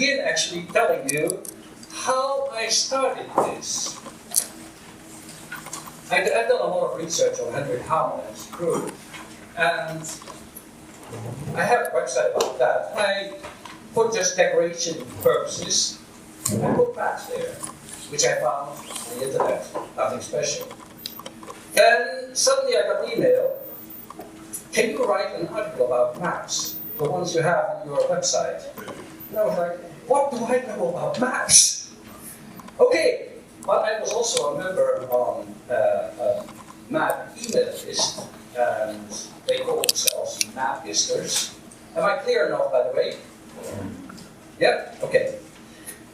begin actually telling you how I started this. I've done a lot of research on Henry Hamel's group, and I have a website about that. I for just decoration purposes, I put maps there, which I found on the internet, nothing special. Then suddenly I got an email, can you write an article about maps, the ones you have on your website? And I was like, what do I know about maps? Okay, but I was also a member on a map email list, and they call themselves mapisters. Am I clear enough, by the way? Yeah? Okay.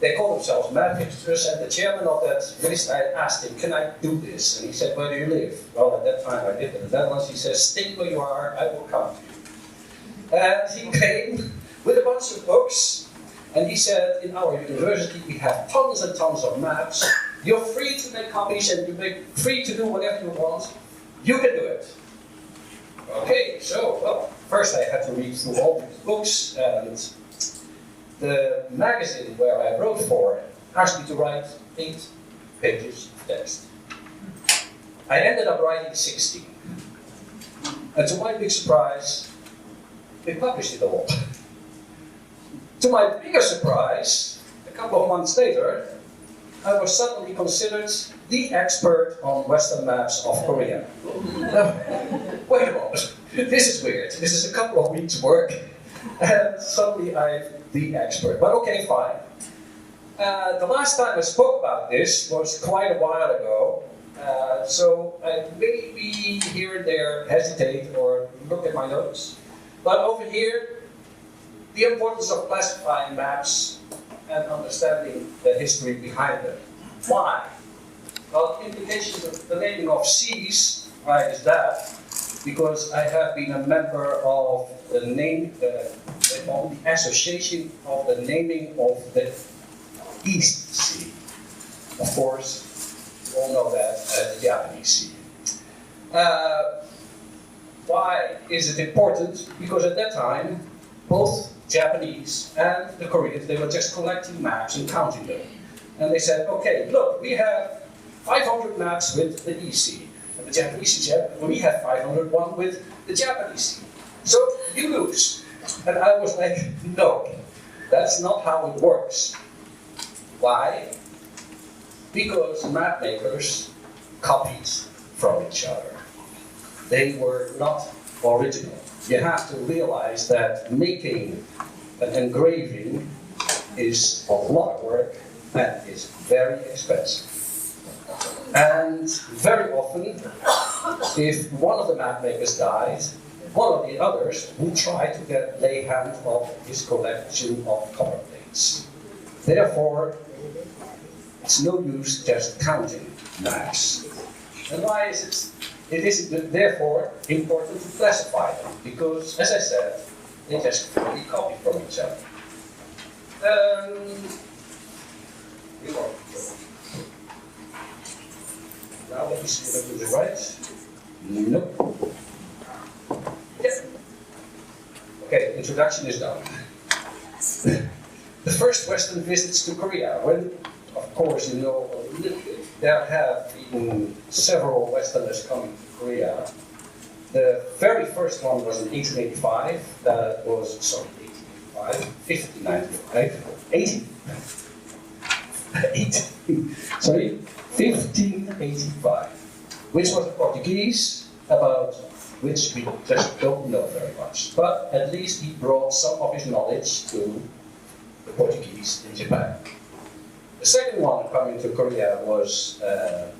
They call themselves mapisters, and the chairman of that list, I asked him, can I do this? And he said, where do you live? Well, at that time I lived in the Netherlands. He says, stay where you are, I will come. And he came with a bunch of books, and he said, in our university we have tons and tons of maps. You're free to make copies and you're free to do whatever you want. You can do it. Okay, so, well, first I had to read through all these books, and the magazine where I wrote for asked me to write 8 pages of text. I ended up writing 16. And to my big surprise, they published it all. To my bigger surprise, a couple of months later, I was suddenly considered the expert on Western maps of Korea. Now, wait a moment, this is weird. This is a couple of weeks' work, and suddenly I'm the expert. But okay, fine. The last time I spoke about this was quite a while ago, so I maybe here and there hesitate or look at my notes. But over here, the importance of classifying maps and understanding the history behind them. Why? Well, implications of the naming of seas, why is that? Because I have been a member of the association of the naming of the East Sea. Of course, you all know that as the Japanese Sea. Why is it important? Because at that time, both Japanese and the Koreans, they were just collecting maps and counting them. And they said, okay, look, we have 500 maps with the East Sea. And the Japanese said, we have 501 with the Japanese Sea. So you lose. And I was like, no, that's not how it works. Why? Because map makers copied from each other. They were not original. You have to realize that making an engraving is a lot of work and is very expensive. And very often, if one of the map makers died, one of the others would try to lay hand on his collection of copper plates. Therefore, it's no use just counting maps. And why is it? It is therefore important to classify them, because, as I said, they just really copy from each other. Now let me see if I do this right. Nope. Yes. Okay, introduction is done. The first Western visits to Korea, when, of course, you know, there have been several Westerners coming to Korea. The very first one was in 1885. That was, sorry, 1585, which was a Portuguese, about which we just don't know very much. But at least he brought some of his knowledge to the Portuguese in Japan. The second one coming to Korea was a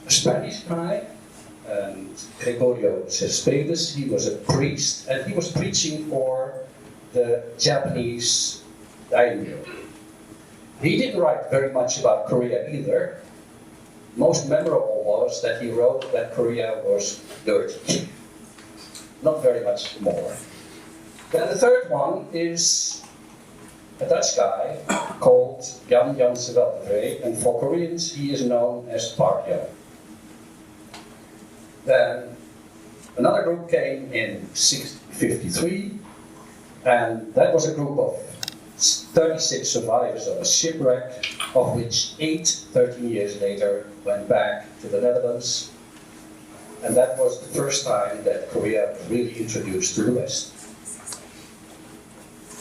Spanish guy, and Gregorio Cespedes. He was a priest, and he was preaching for the Japanese daimyo. He didn't write very much about Korea either. Most memorable was that he wrote that Korea was dirty. Not very much more. Then the third one is a Dutch guy called Jan Savenije, and for Koreans he is known as Park Jan. Then another group came in 1653, And that was a group of 36 survivors of a shipwreck, of which 8, 13 years later, went back to the Netherlands. And that was the first time that Korea was really introduced to the West.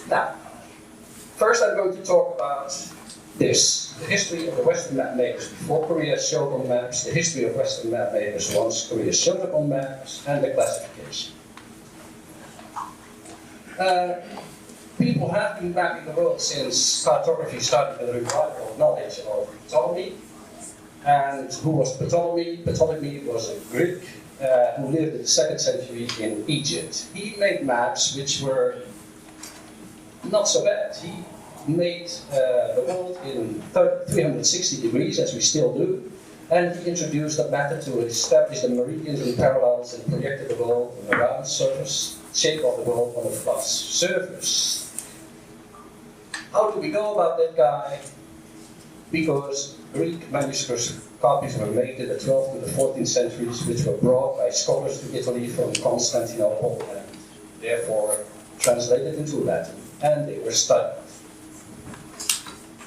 Now, first I'm going to talk about this, the history of the Western map makers before Korea showed on maps, the history of Western map makers once Korea showed up on maps, and the classification. People have been mapping the world since cartography started with the revival of knowledge of Ptolemy. And who was Ptolemy? Ptolemy was a Greek who lived in the 2nd century in Egypt. He made maps which were not so bad. He made the world in 360 degrees, as we still do, and he introduced a method to establish the meridians and parallels and projected the world on a round surface, shape of the world on a flat surface. How do we know about that guy? Because Greek manuscript copies were made in the 12th to the 14th centuries, which were brought by scholars to Italy from Constantinople and therefore translated into Latin, and they were studied.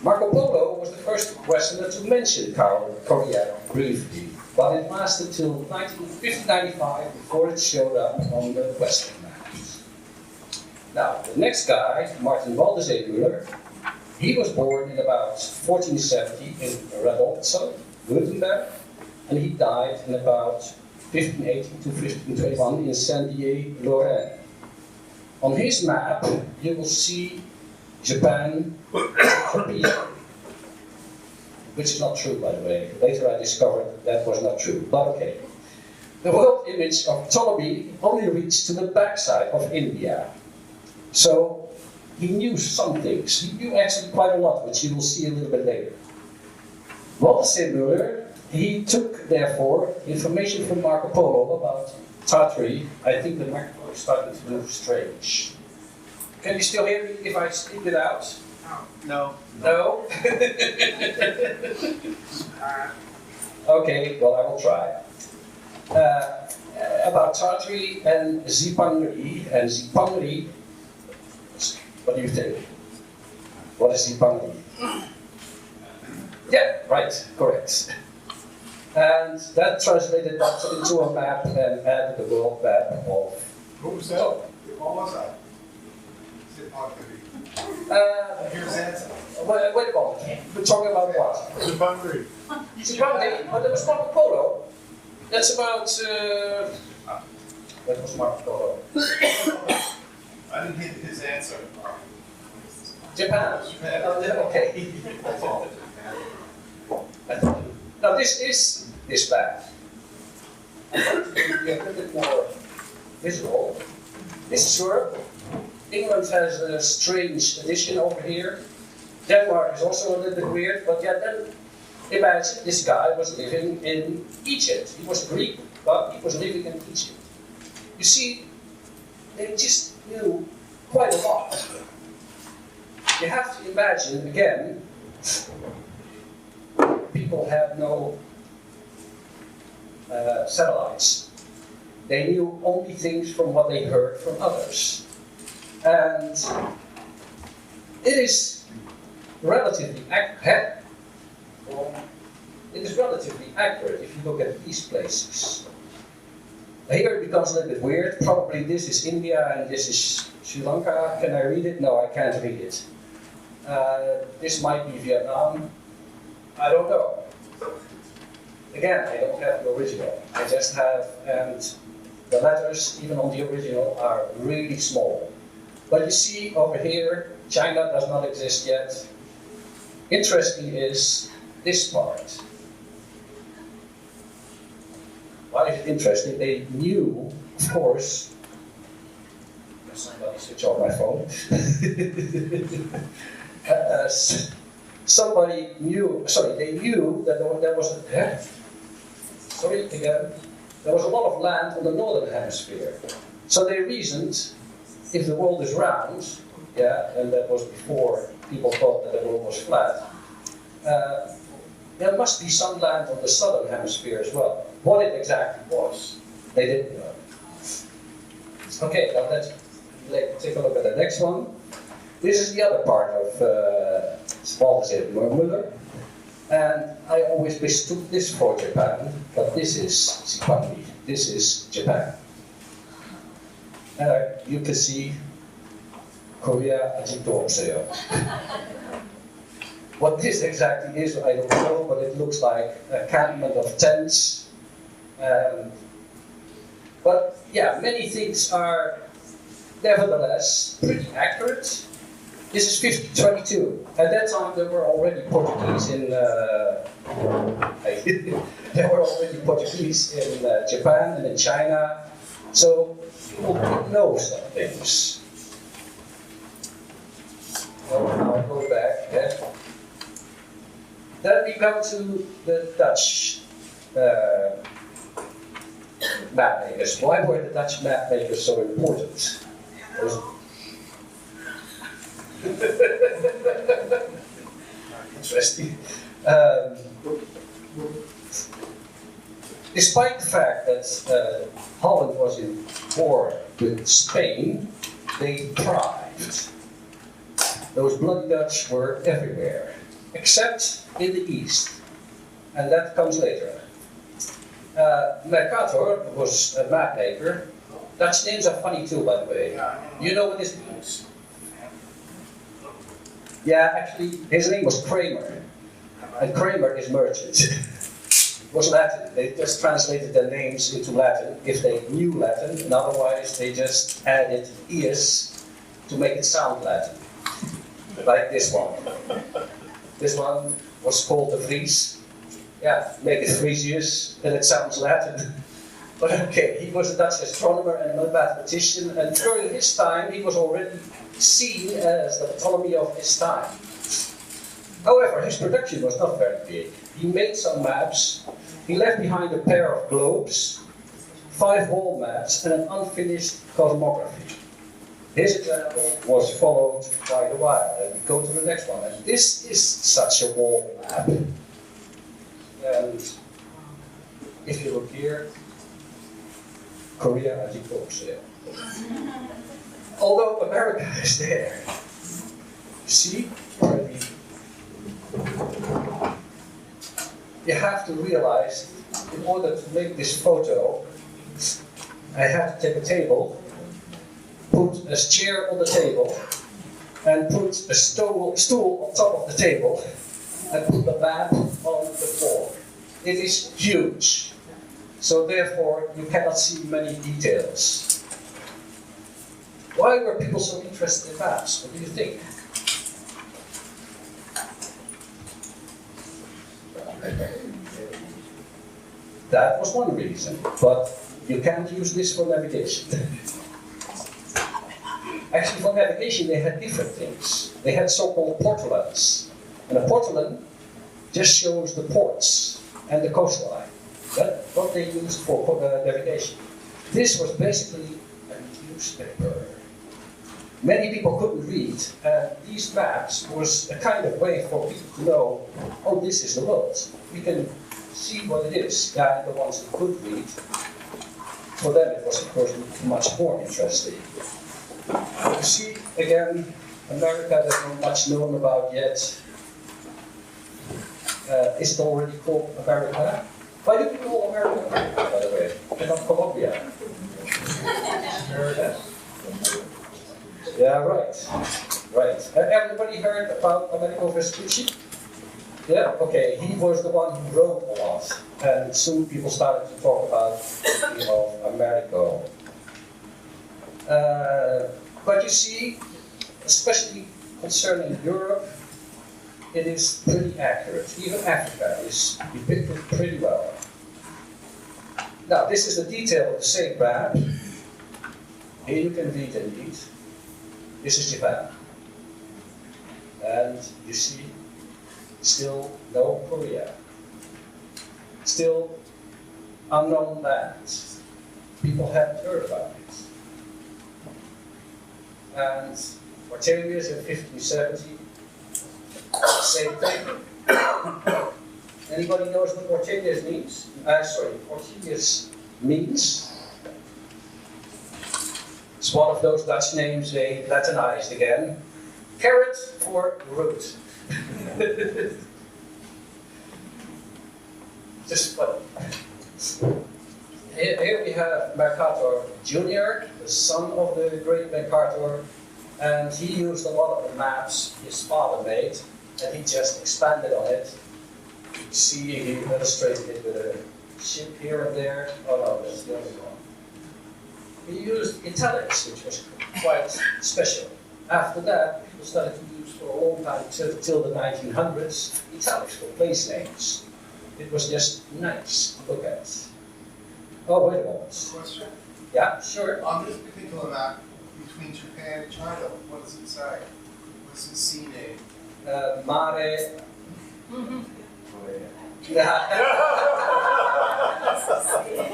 Marco Polo was the first Westerner to mention Korea briefly, but it lasted till 1595 before it showed up on the Western maps. Now, the next guy, Martin Waldeseemüller, he was born in about 1470 in Radolzo, Württemberg, and he died in about 1580 to 1521 in Saint-Dié, Lorraine. On his map, you will see Japan, Korea, which is not true, by the way. Later I discovered that was not true, but okay. The world image of Ptolemy only reached to the backside of India. So he knew some things. He knew actually quite a lot, which you will see a little bit later. Waldeseemüller, he took, therefore, information from Marco Polo about Tartary. I think the microphone is starting to do strange. Can you still hear me if I speak it out? No. No? Okay, well, I will try. About Tartary and Zipangri. And Zipangri, what do you think? What is Zipangri? Yeah, right, correct. And that translated that into a map and added the world map of. Who said? What was that? Here's the answer. Wait a moment. We're talking about what? Zipangri. Zipangri, but that was Marco Polo. That's about. What was Marco Polo? I didn't get his answer. Japan. Okay. Now this is this map. I'm going to be a little bit more visual. This is Europe. England has a strange addition over here. Denmark is also a little bit weird, but yeah, then imagine this guy was living in Egypt. He was Greek, but he was living in Egypt. You see, they just knew quite a lot. You have to imagine, again, people had no satellites. They knew only things from what they heard from others. And it is relatively accurate. It is relatively accurate if you look at these places. Here it becomes a little bit weird. Probably this is India and this is Sri Lanka. Can I read it? No, I can't read it. This might be Vietnam. I don't know. Again, I don't have the original. I just have, and the letters, even on the original, are really small. But you see over here, China does not exist yet. Interesting is this part. Why is it interesting? They knew, of course, somebody switch off my phone. Somebody knew, they knew that there was there was a lot of land on the northern hemisphere. So they reasoned, if the world is round, and that was before people thought that the world was flat, there must be some land on the southern hemisphere as well. What it exactly was, they didn't know. Okay, now take a look at the next one. This is the other part of Vaz Dourado. And I always mistook this for Japan, but this is Zimbabwe. This is Japan. You can see Korea Ajitopseo. What this exactly is, I don't know, but it looks like a encampment of tents. But yeah, many things are nevertheless pretty accurate. This is 1522. At that time, there were already Portuguese in Japan and in China, so people did know some things. So now I go back. Yeah. Then we come to the Dutch map makers. Why were the Dutch map makers so important? Interesting. Despite the fact that Holland was in war with Spain, they thrived. Those bloody Dutch were everywhere, except in the east, and that comes later. Mercator was a map maker. Dutch names are funny too, by the way. You know what this means? Yeah, actually, his name was Kramer, and Kramer is merchant. It was Latin. They just translated their names into Latin if they knew Latin, and otherwise they just added ears to make it sound Latin. Like this one. This one was called the Vries. Yeah, make it Frisius, and it sounds Latin. But okay, he was a Dutch astronomer and a mathematician, and during his time he was already seen as the Ptolemy of his time. However, his production was not very big. He made some maps, he left behind a pair of globes, 5 wall maps, and an unfinished cosmography. His example was followed quite a while, and we go to the next one. And this is such a wall map. And if you look here, Korea Ajitopseo. Although America is there. See? You have to realize, in order to make this photo, I have to take a table, put a chair on the table, and put a stool on top of the table, and put the map on the floor. It is huge. So therefore, you cannot see many details. Why were people so interested in maps? What do you think? That was one reason, but you can't use this for navigation. Actually, for navigation, they had different things. They had so-called portolans. And a portolan just shows the ports and the coastline. That's what they used for navigation. This was basically a newspaper. Many people couldn't read, and these maps was a kind of way for people to know, oh, this is the world. We can see what it is. And the ones who could read, for them it was, of course, much more interesting. You see, again, America, there's not much known about yet. Is it already called America? Why do we call America America, by the way, and not Colombia? Heard that? Yeah, right. Right. Everybody heard about Amerigo Vespucci? Yeah, okay, he was the one who wrote a lot, and soon people started to talk about, Amerigo. But you see, especially concerning Europe, it is pretty accurate. Even Africa is depicted pretty well. Now, this is the detail of the same map. Here you can read indeed. This is Japan. And you see, still no Korea. Still unknown lands. People haven't heard about it. And Ortelius in 1570, same thing. Anybody knows what Ortelius means? Ortelius means It's one of those Dutch names they Latinized again. Carrot for root. Just funny. Here we have Mercator Jr., the son of the great Mercator, and he used a lot of the maps his father made, and he just expanded on it. You see, he illustrated it with a ship here and there. Oh no, that's the other one. He used italics, which was quite special. After that, people started to use for a long time, till the 1900s, italics for place names. It was just nice to look at. Oh, wait a moment. Question? Yeah, sure. On this particular map, between Japan and China, what does it say? What's the sea name? Mare.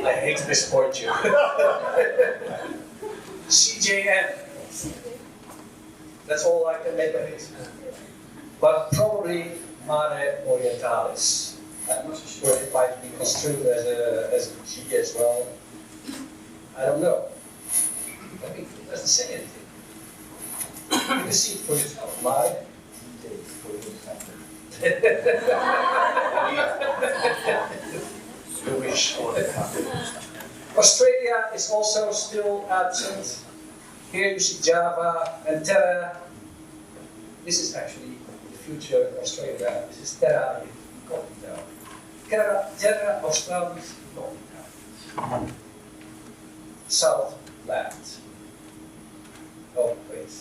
I hate to disappoint you. CJN. That's all I can make of it. But probably Mare Orientalis. I'm not so sure it might be construed as a G as well. I don't know. I think it doesn't say anything. You can see it for yourself, Mare. Australia is also still absent. Here you see Java and Terra. This is actually the future of Australia. This is Terra Incognita. Terra Australis Incognita. Southland. Oh, wait.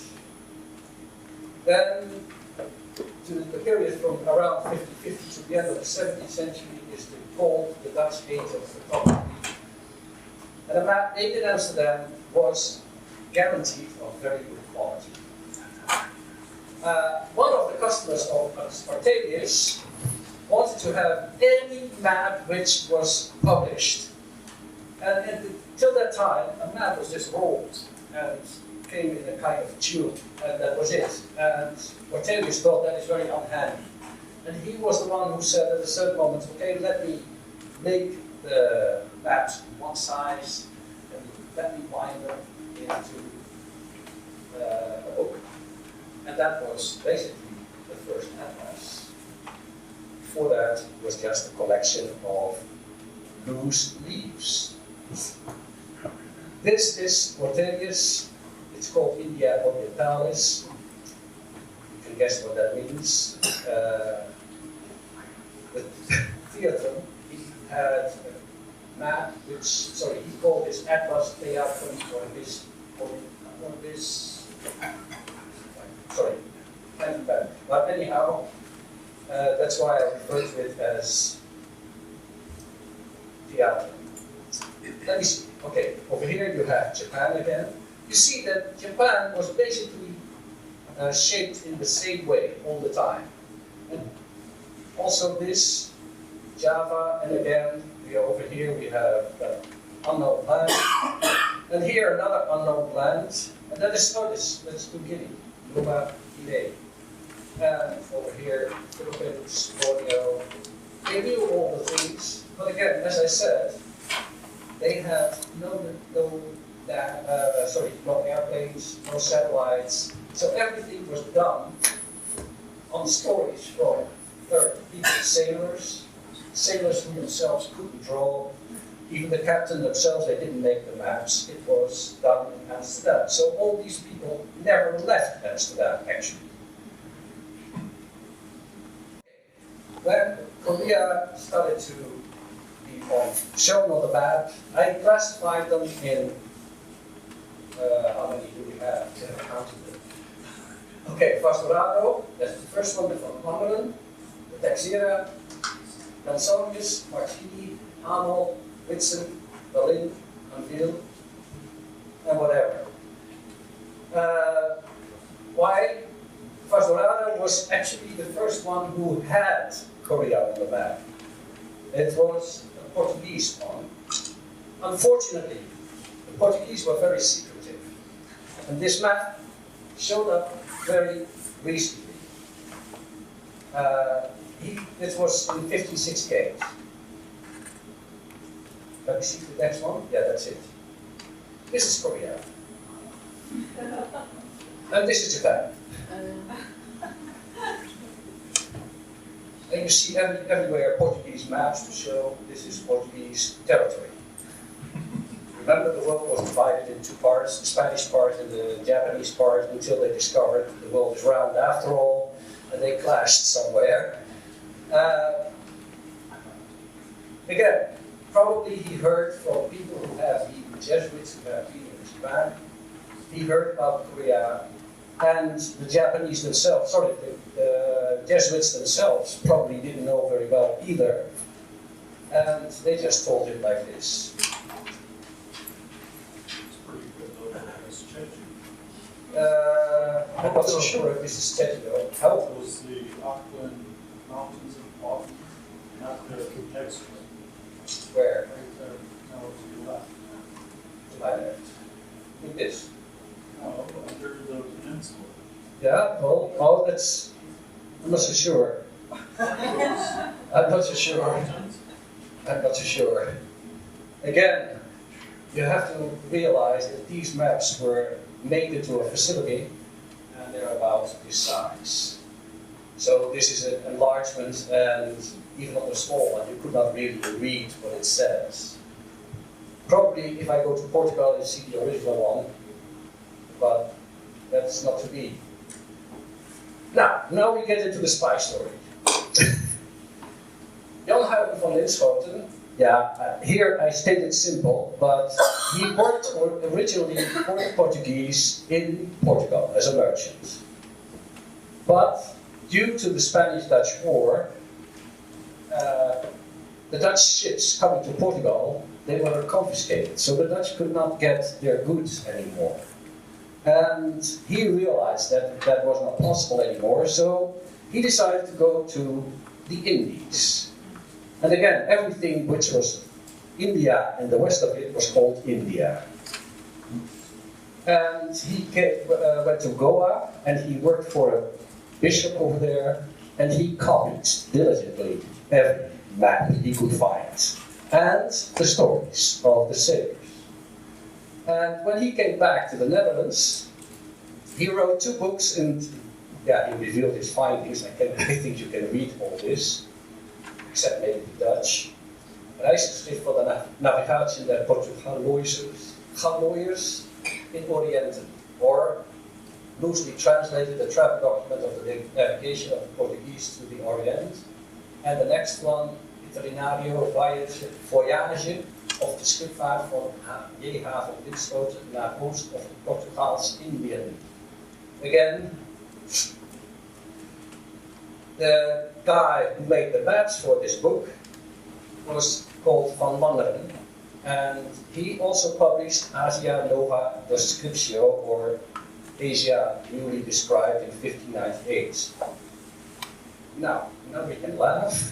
Then, to the period from around 1550 to the end of the 17th century is called the Dutch Age of Photography. And a map made in Amsterdam was guaranteed of very good quality. One of the customers of Portuguese wanted to have any map which was published. And until that time, a map was just rolled and came in a kind of tube, and that was it. And Portuguese thought that is very unhandy. And he was the one who said at a certain moment, okay, let me make the maps one size, and let me bind them into a book. And that was basically the first atlas. Before that, it was just a collection of loose leaves. This is Portuguese. It's called India Orientalis. You can guess what that means. The theatre, he had a map which, sorry, he called this Atlas Theatrum or this, sorry, but anyhow, that's why I refer to it as theatre. Let me see. Okay, over here you have Japan again. You see that Japan was basically shaped in the same way all the time. And also this, Java, and again, over here we have unknown land. And here another unknown land. And that is, notice, that's New Guinea, Numa Guinea. And over here, Philippines, Borneo. They knew all the things, but again, as I said, they had no airplanes, no satellites. So everything was done on stories from third people, sailors who themselves couldn't draw. Even the captain themselves, they didn't make the maps. It was done in Amsterdam. So all these people never left Amsterdam, actually. When Korea started to be shown on the map, I classified them in, how many do we have? I counted them. Okay, Vaz Dourado, that's the first one from Langeren, the Texera, Linschoten, Martini, Hamel, Whitson, Berlin, Anvil, and whatever. Why? Vaz Dourado was actually the first one who had Korea on the map. It was a Portuguese one. Unfortunately, the Portuguese were very secretive. And this map showed up very recently. It was in 1568. Let me see the next one. Yeah, that's it. This is Korea. And this is Japan. And you see everywhere Portuguese maps to show this is Portuguese territory. Remember, the world was divided in two parts, the Spanish part and the Japanese part, until they discovered the world is round after all, and they clashed somewhere. Again, probably he heard from people who have been Jesuits who have been in Japan. He heard about Korea, and the Japanese themselves, the Jesuits themselves probably didn't know very well either. And they just told him like this. I'm not so sure if this is Chechi though. How? It was the Auckland Mountains of Auckland, not the text. Where? Right there, no, to the left. To my left. With this. No, under the peninsula. Yeah, well, oh, that's. I'm not so sure. I'm not so sure. I'm not so sure. Again, you have to realize that these maps were made into a facility, and they're about this size. So this is an enlargement, and even on the small one, you could not really read what it says. Probably, if I go to Portugal, you see the original one, but that's not to be. Now we get into the spy story. Jan Huygen van Linschoten, here I state it simple, but he worked originally for the Portuguese in Portugal as a merchant. But due to the Spanish-Dutch War, the Dutch ships coming to Portugal, they were confiscated, so the Dutch could not get their goods anymore. And he realized that that was not possible anymore, so he decided to go to the Indies. And again, everything which was India and the west of it was called India. And he went to Goa, and he worked for a bishop over there, and he copied diligently every map he could find, and the stories of the sailors. And when he came back to the Netherlands, he wrote 2 books, and he revealed his findings. I think you can read all this, except maybe the Dutch. Reisgeschrift van de navigatie der Portugaloiërs in Oriënten, or loosely translated, the travel document of the navigation of the Portuguese to the Orient. And the next one, Itinerario Voyage, of de schipvaart van J. van Linschoten naar oost of Portugaals-Indiën. Again, the guy who made the maps for this book was called Van Langeren, and he also published Asia Nova Descriptio, or Asia Newly Described, in 1598. Now we can laugh,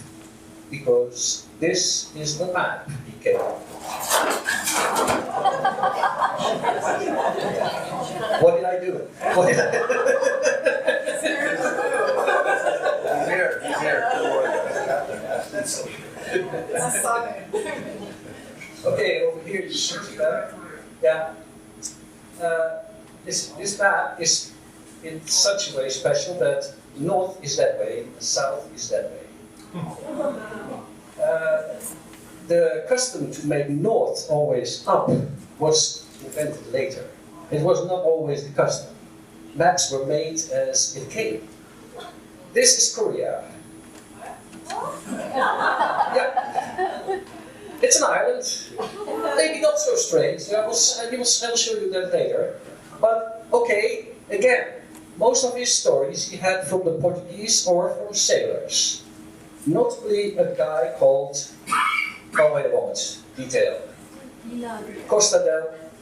because this is the map he came up with. What did I do? What did I do? He's here. Okay, over here you see that. Yeah. This map is in such a way special that north is that way, south is that way. The custom to make north always up was invented later. It was not always the custom. Maps were made as it came. This is Korea. Yeah. It's an island. Maybe not so strange. I will show you that later. But okay, again, most of his stories he had from the Portuguese or from sailors. Notably a guy called, oh wait a moment, detail. Costa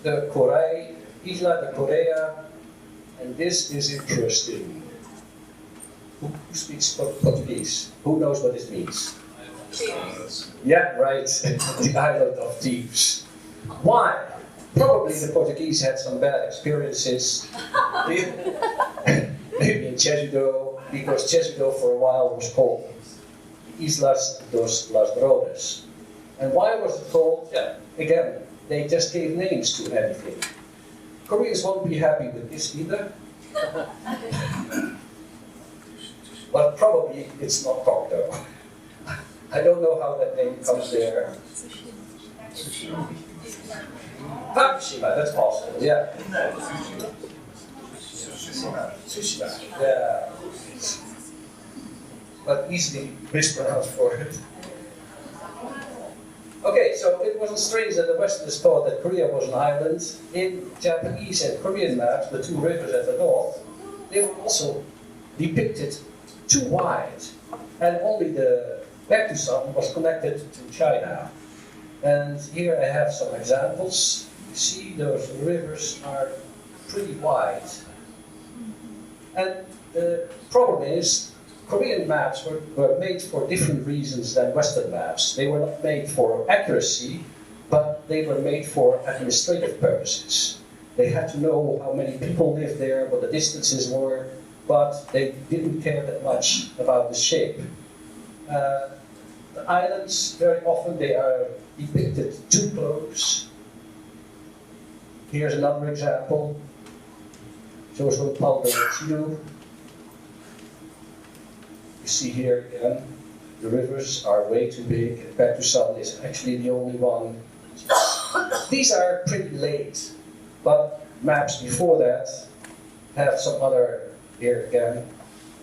de Corea, Isla de Corea, and this is interesting. Who speaks Portuguese? Who knows what this means? Yeah, right, the island of thieves. Why? Probably the Portuguese had some bad experiences. Maybe in Chejudo, because Chejudo for a while was called Islas dos Ladrones. And why was it called? Yeah, again, they just gave names to everything. Koreans won't be happy with this either. But probably it's not Kok though. I don't know how that name comes there. Fukushima, that's possible, yeah. Tsushima, yeah. But easily mispronounced for it. Okay, so it wasn't strange that the Westerners thought that Korea was an island. In Japanese and Korean maps, the two rivers at the north, they were also depicted too wide. And only the Baekdusan was connected to China. And here I have some examples. You see those rivers are pretty wide. And the problem is, Korean maps were made for different reasons than Western maps. They were not made for accuracy, but they were made for administrative purposes. They had to know how many people lived there, what the distances were, but they didn't care that much about the shape. The islands, very often they are depicted too close. Here's another example. Shows what Paldo Chidu. You see here again, the rivers are way too big. Baekdusan is actually the only one. These are pretty late, but maps before that have some other. Here again,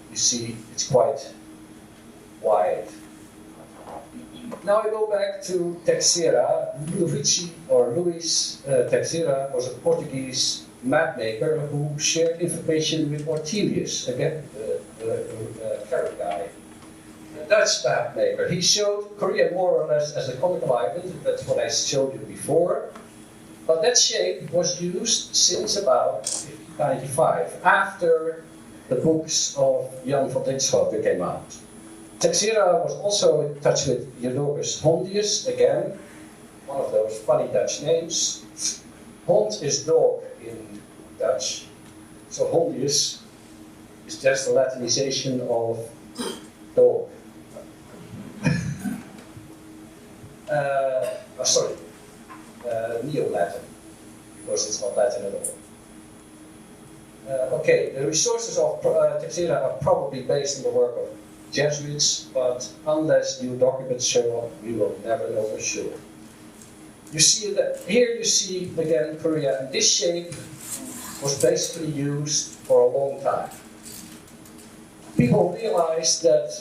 you see it's quite wide. Now I go back to Teixeira. Luis Teixeira was a Portuguese map maker who shared information with Ortelius, again, the carrot guy. A Dutch map maker. He showed Korea more or less as a conical island. That's what I showed you before. But that shape was used since about 1595, after the books of Jan van Linschoten came out. Teixeira was also in touch with Jodocus Hondius, again, one of those funny Dutch names. Hond is dog in Dutch, so Hondius is just a Latinization of dog. Neo-Latin, because it's not Latin at all. Okay, the resources of Teixeira are probably based on the work of Jesuits, but unless new documents show up, we will never know for sure. You see that here you see again Korea, and this shape was basically used for a long time. People realized that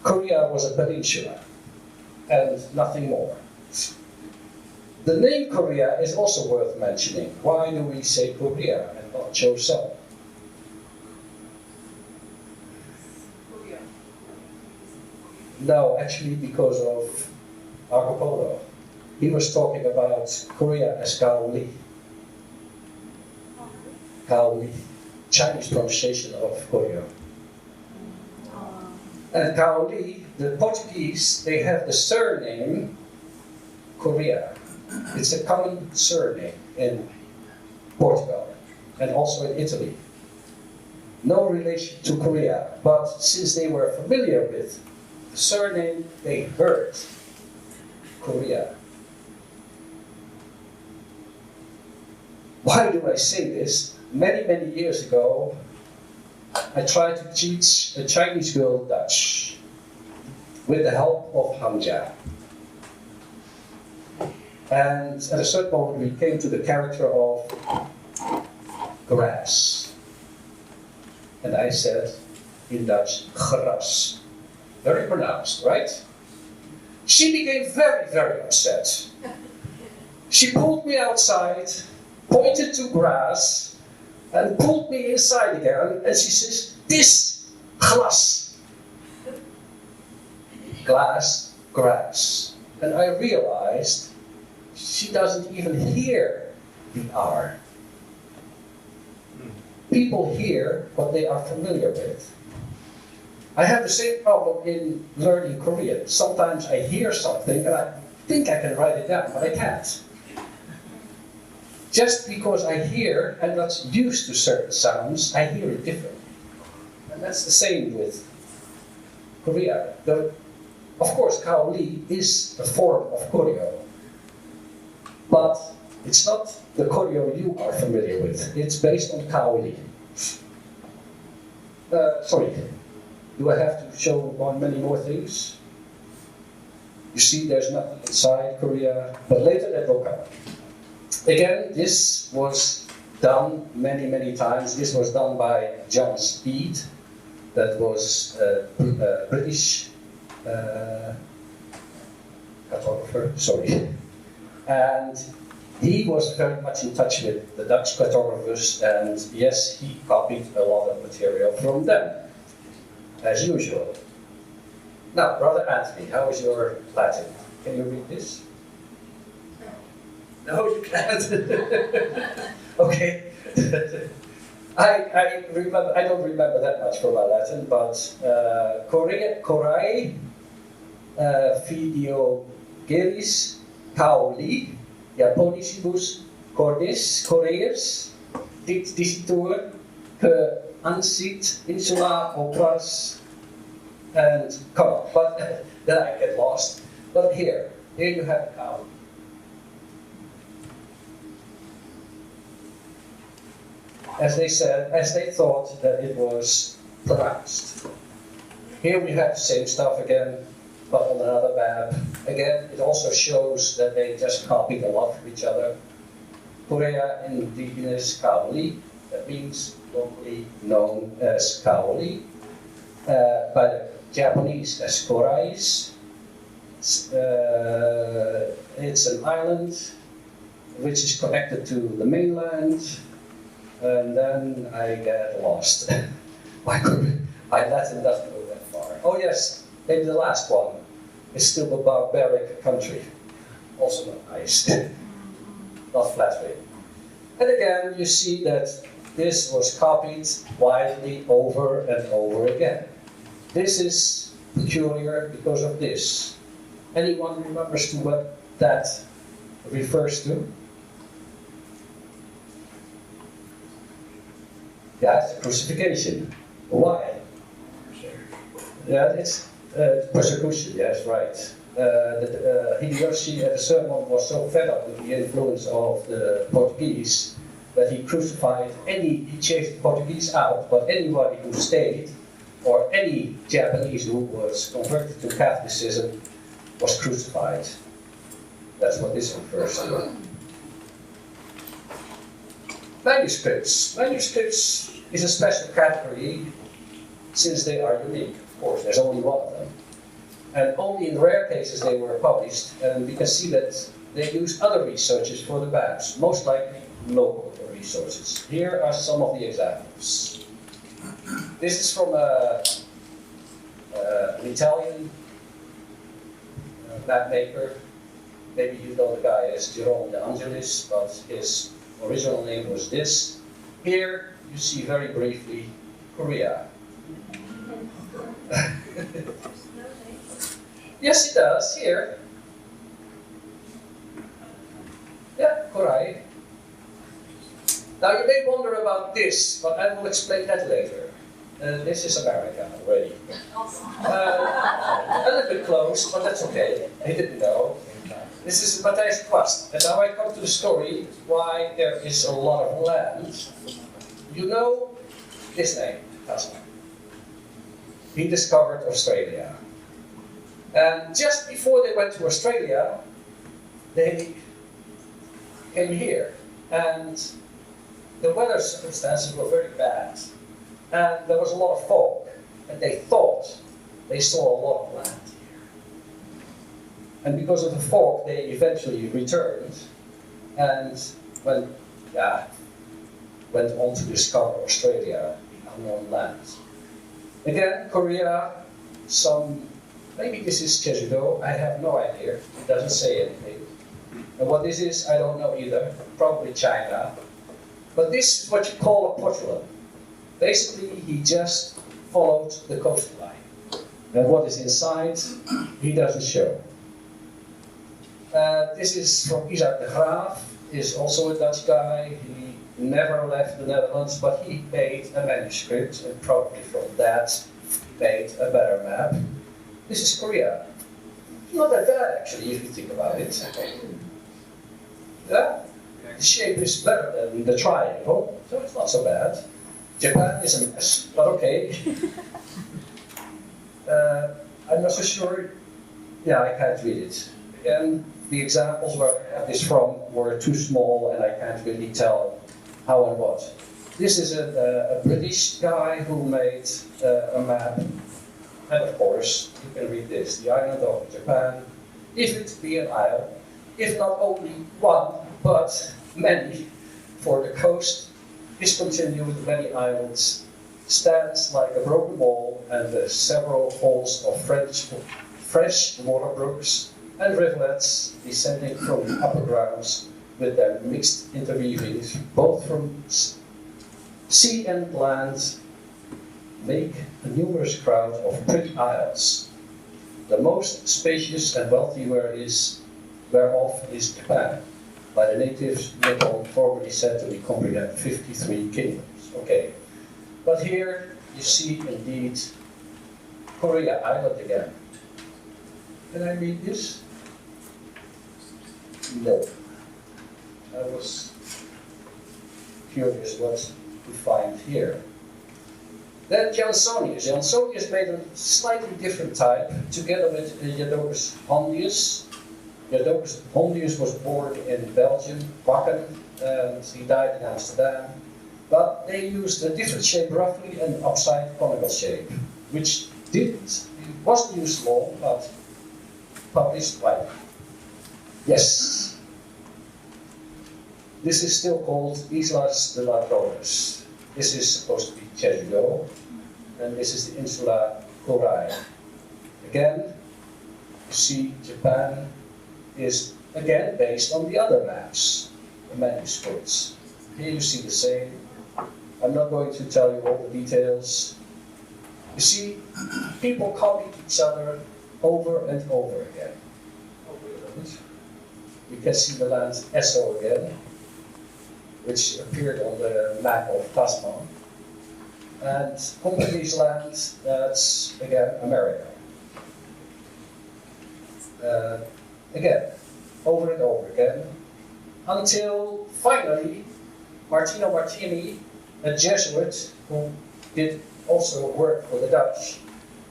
Korea was a peninsula and nothing more. The name Korea is also worth mentioning. Why do we say Korea and not Chosun? No, actually because of Marco Polo. He was talking about Korea as Kaoli. Kaoli, Chinese pronunciation of Korea. And Kaoli, the Portuguese, they have the surname Korea. It's a common surname in Portugal and also in Italy. No relation to Korea, but since they were familiar with the surname, they heard Korea. Why do I say this? Many, many years ago, I tried to teach a Chinese girl Dutch with the help of Hanja. And at a certain moment, we came to the character of grass. And I said in Dutch, gras. Very pronounced, right? She became very, very upset. She pulled me outside, pointed to grass, and pulled me inside again, and she says, this glas. Glass, grass. And I realized she doesn't even hear the R. People hear what they are familiar with. I have the same problem in learning Korean. Sometimes I hear something and I think I can write it down, but I can't. Just because I hear, I'm not used to certain sounds, I hear it differently. And that's the same with Korea. Of course, Kaoli is a form of Koryo. But It's not the Corea you are familiar with. It's based on Kaoli. Sorry, do I have to show on many more things? You see there's nothing inside Korea, but later that will come. Again, this was done many, many times. This was done by John Speed, that was a British cartographer, sorry. And he was very much in touch with the Dutch cartographers, and yes, he copied a lot of material from them, as usual. Now, Brother Anthony, how is your Latin? Can you read this? No, you can't. Okay. I remember. I don't remember that much from my Latin, but Corae, Video Geris, Kaoli, Japonicibus, Cordis, Coreus, Dicitur, Ke Ansit, Insula, Opras, and come on, but then I get lost. But here you have a cow. As they said, as they thought that it was pronounced. Here we have the same stuff again, but on another map. Again, it also shows that they just copied a lot from each other. Korea indigenous Kaoli, that means locally known as Kaoli. By the Japanese as Korais. It's an island which is connected to the mainland. And then I get lost. My Latin doesn't go that far. Oh yes, maybe the last one. It's still a barbaric country. Also not nice. Not flattering. And again, you see that this was copied widely over and over again. This is peculiar because of this. Anyone remembers to what that refers to? Yeah, it's a crucifixion. Why? Yeah, it's persecution, yes, right. Hideyoshi at a certain moment was so fed up with the influence of the Portuguese that he crucified he chased the Portuguese out, but anybody who stayed, or any Japanese who was converted to Catholicism, was crucified. That's what this refers to. Manuscripts. Manuscripts is a special category since they are unique. Of course, there's only one of them. And only in rare cases they were published, and we can see that they used other researchers for the maps, most likely local resources. Here are some of the examples. This is from an Italian map maker. Maybe you know the guy as Jerome de Angelis, but his original name was this. Here you see very briefly Korea. Yes, it does, here. Yeah, Korea. Now you may wonder about this, but I will explain that later. This is America already. A little bit close, but that's okay. They didn't know. This is Matthijs Kwast. And now I come to the story why there is a lot of land. You know his name, Tasman. He discovered Australia. And just before they went to Australia, they came here. And the weather circumstances were very bad. And there was a lot of fog. And they thought they saw a lot of land here. And because of the fog, they eventually returned and went on to discover Australia, the unknown land. Again, Korea, maybe this is Jeju-do, I have no idea. It doesn't say anything. And what this is, I don't know either. Probably China. But this is what you call a portolan. Basically, he just followed the coastline. And what is inside, he doesn't show. This is from Isaac de Graaf, is also a Dutch guy. He never left the Netherlands, but he made a manuscript, and probably from that made a better map. This is Korea. Not that bad, actually, if you think about it. Yeah? the shape is better than the triangle, so it's not so bad. Japan is a mess, but okay. I'm not so sure. Yeah, I can't read it. Again, the examples where I have this from were too small and I can't really tell how and what. This is a British guy who made a map. And of course, you can read this. The island of Japan, if it be an isle, if not only one, but many, for the coast is continued with many islands, stands like a broken wall, and the several falls of fresh water brooks and rivulets descending from the upper grounds with their mixed interweavings, both from sea and land, make a numerous crowd of pretty isles. The most spacious and wealthy whereof is Japan, by the natives Nippon formerly said to be comprehend 53 kingdoms. Okay, but here you see indeed Corea Island again. Can I read this? No. I was curious what to find here. Then Jansonius. Jansonius made a slightly different type, together with Jodocus Hondius. Jodocus Hondius was born in Belgium, Wakken, and he died in Amsterdam. But they used a different shape, roughly an upside conical shape, which wasn't used long, but published by. Yes. This is still called Islas de la Torres. This is supposed to be Jeju, and this is the Insula Corea. Again, you see Japan is again based on the other maps, the manuscripts. Here you see the same. I'm not going to tell you all the details. You see, people copied each other over and over again. You can see the land Esso again, which appeared on the map of Tasman. And Congolese land, that's again America. Again, over and over again, until finally Martino Martini, a Jesuit who did also work for the Dutch,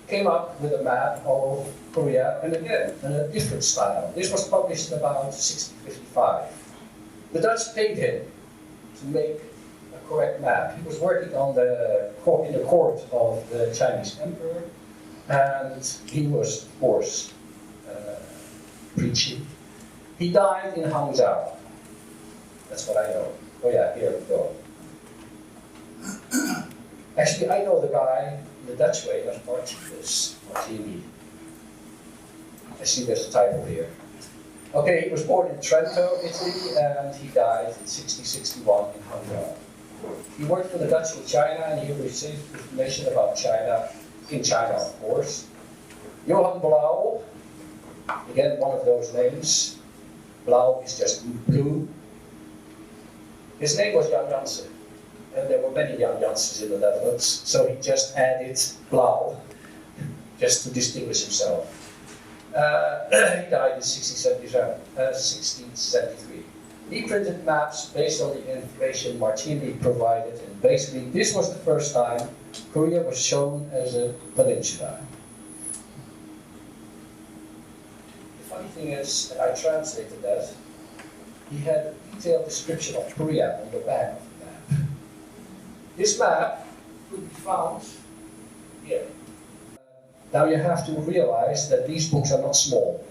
came up with a map of Korea, and again, in a different style. This was published in about 1655. The Dutch paid him to make a correct map. He was working on in the court of the Chinese emperor, and he was, of course, preaching. He died in Hangzhou. That's what I know. Oh yeah, here we go. Actually, I know the guy in the Dutch way as Martinus, Martini. I see there's a title here. Okay, he was born in Trento, Italy, and he died in 1661 in Hangzhou. He worked for the Dutch in China, and he received information about China, in China, of course. Johann Blau, again, one of those names. Blau is just blue. His name was Jan Jansen, and there were many Jan Jansens in the Netherlands, so he just added Blau, just to distinguish himself. He died in 1673. He printed maps based on the information Martini provided, and basically this was the first time Korea was shown as a peninsula. The funny thing is that I translated that. He had a detailed description of Korea on the back of the map. This map could be found here. Now you have to realize that these books are not small.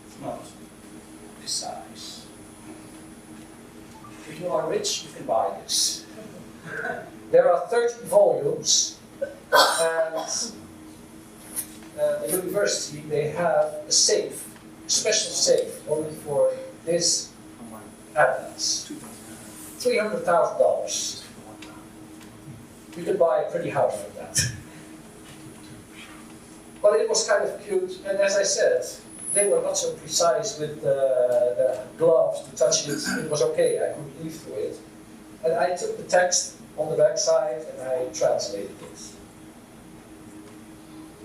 It's not this size. If you are rich, you can buy this. There are 30 volumes, and the university, they have a safe, a special safe, only for this atlas. $300,000. You could buy a pretty house with that. But it was kind of cute, and as I said, they were not so precise with the gloves to touch it. It was okay, I could leaf through it. And I took the text on the back side and I translated it.